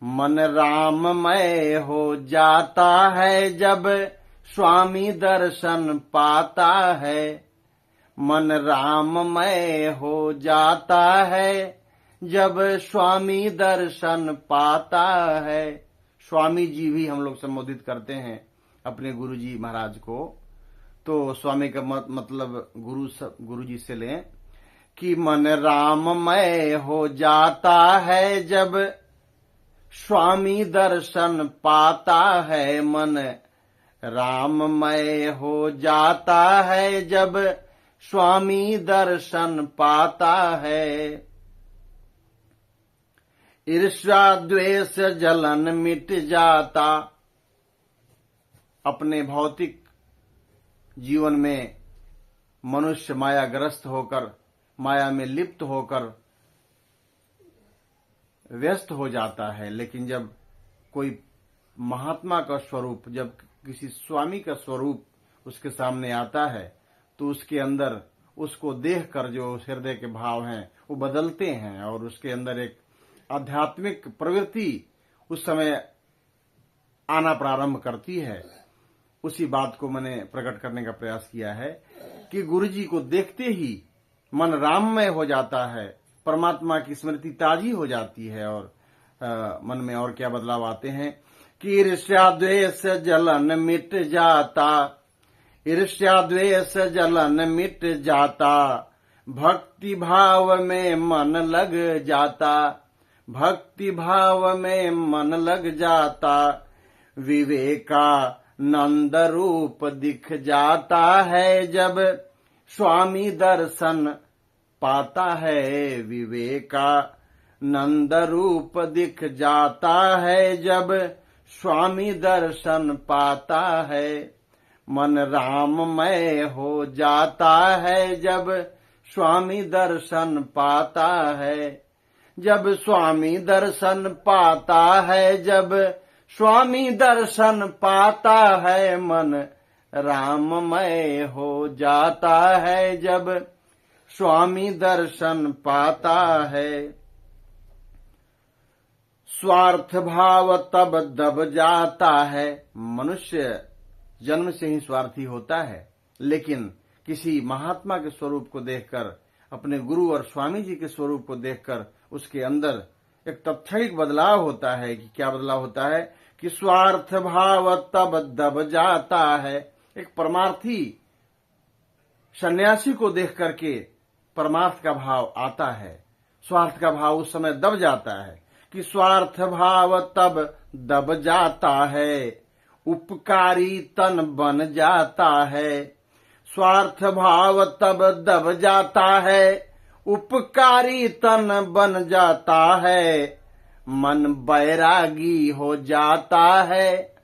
मन राममय हो जाता है जब स्वामी दर्शन पाता है। मन राममय हो जाता है जब स्वामी दर्शन पाता है। स्वामी जी भी हम लोग संबोधित करते हैं अपने गुरु जी महाराज को। तो स्वामी का मतलब गुरु जी से लें कि मन राममय हो जाता है जब स्वामी दर्शन पाता है। मन राममय हो जाता है जब स्वामी दर्शन पाता है। ईर्ष्या द्वेष जलन मिट जाता। अपने भौतिक जीवन में मनुष्य मायाग्रस्त होकर, माया में लिप्त होकर व्यस्त हो जाता है, लेकिन जब कोई महात्मा का स्वरूप, जब किसी स्वामी का स्वरूप उसके सामने आता है तो उसके अंदर, उसको देखकर जो हृदय के भाव हैं वो बदलते हैं और उसके अंदर एक आध्यात्मिक प्रवृत्ति उस समय आना प्रारंभ करती है। उसी बात को मैंने प्रकट करने का प्रयास किया है कि गुरु जी को देखते ही मन राममय हो जाता है, परमात्मा की स्मृति ताजी हो जाती है और मन में और क्या बदलाव आते हैं कि ईर्ष्या द्वेष जलन मिट जाता। ईर्ष्या द्वेष जलन मिट जाता। भक्ति भाव में मन लग जाता। भक्ति भाव में मन लग जाता। विवेकानंद रूप दिख जाता है जब स्वामी दर्शन पाता है। विवेकानंद रूप दिख जाता है जब स्वामी दर्शन पाता है। मन राममय हो जाता है जब स्वामी दर्शन पाता है। जब स्वामी दर्शन पाता है, जब स्वामी दर्शन पाता है, मन राममय हो जाता है जब स्वामी दर्शन पाता है। स्वार्थ भाव तब दब जाता है। मनुष्य जन्म से ही स्वार्थी होता है, लेकिन किसी महात्मा के स्वरूप को देखकर, अपने गुरु और स्वामी जी के स्वरूप को देखकर उसके अंदर एक तत्क्षणिक बदलाव होता है। कि क्या बदलाव होता है कि स्वार्थ भाव तब दब जाता है। एक परमार्थी सन्यासी को देख करके परमार्थ का भाव आता है, स्वार्थ का भाव उस समय दब जाता है कि स्वार्थ भाव तब दब जाता है, उपकारी तन बन जाता है। स्वार्थ भाव तब दब जाता है, उपकारी तन बन जाता है। मन बैरागी हो जाता है।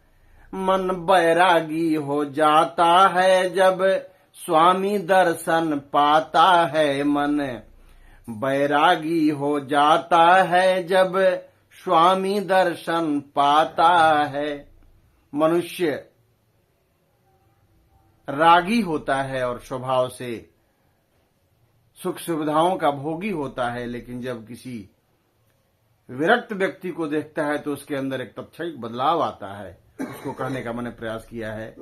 मन बैरागी हो जाता है जब स्वामी दर्शन पाता है। मन बैरागी हो जाता है जब स्वामी दर्शन पाता है। मनुष्य रागी होता है और स्वभाव से सुख सुविधाओं का भोगी होता है, लेकिन जब किसी विरक्त व्यक्ति को देखता है तो उसके अंदर एक तत्क्षणिक बदलाव आता है। उसको कहने का मैंने प्रयास किया है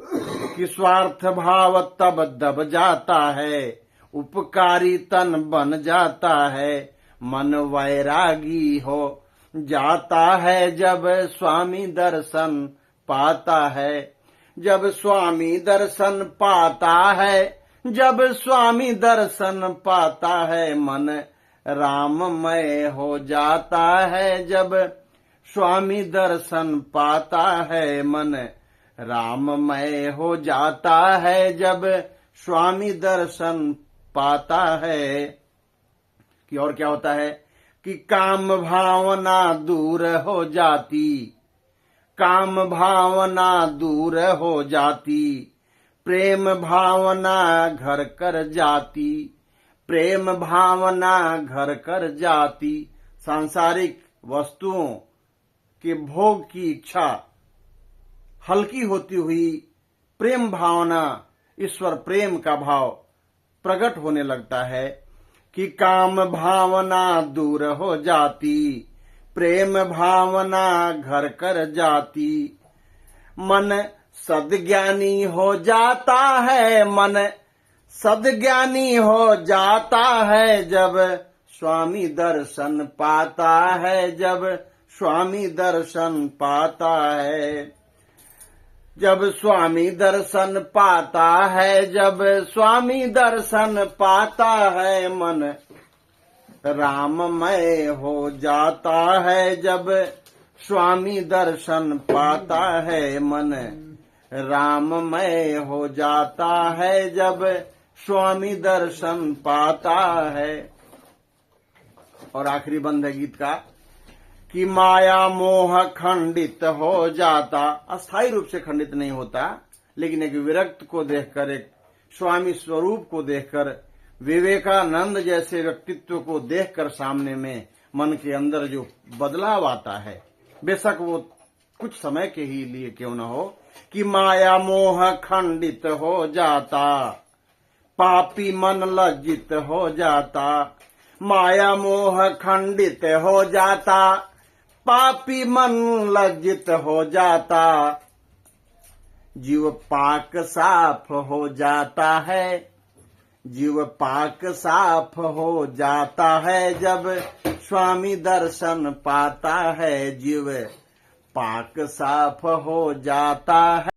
कि स्वार्थ भाव तब दब जाता है, उपकारी तन बन जाता है। मन वैरागी हो जाता है जब स्वामी दर्शन पाता है। जब स्वामी दर्शन पाता है, जब स्वामी दर्शन पाता है, मन राममय हो जाता है। जब स्वामी दर्शन पाता है, मन राममय हो जाता है। जब स्वामी दर्शन पाता है कि और क्या होता है कि काम भावना दूर हो जाती। काम भावना दूर हो जाती। प्रेम भावना घर कर जाती। प्रेम भावना घर कर जाती। सांसारिक वस्तुओं के भोग की इच्छा हल्की होती हुई प्रेम भावना, ईश्वर प्रेम का भाव प्रकट होने लगता है कि काम भावना दूर हो जाती। प्रेम भावना घर कर जाती। मन सद्ज्ञानी हो जाता है, मन सद्ज्ञानी हो जाता है जब स्वामी दर्शन पाता है, जब स्वामी दर्शन पाता है। जब स्वामी दर्शन पाता है, जब स्वामी दर्शन पाता है, मन राममय हो जाता है जब स्वामी दर्शन पाता है, मन राममय हो जाता है जब स्वामी दर्शन पाता है। और आखिरी बंद है गीत का कि माया मोह खंडित हो जाता, अस्थायी रूप से खंडित नहीं होता, लेकिन एक विरक्त को देखकर, एक स्वामी स्वरूप को देखकर, विवेकानंद जैसे व्यक्तित्व को देखकर सामने में मन के अंदर जो बदलाव आता है, बेशक वो कुछ समय के ही लिए क्यों न हो, कि माया मोह खंडित हो जाता, पापी मन लज्जित हो जाता। माया मोह खंडित हो जाता, पापी मन लज्जित हो जाता। जीव पाक साफ हो जाता है, जीव पाक साफ हो जाता है जब स्वामी दर्शन पाता है। जीव पाक साफ हो जाता है।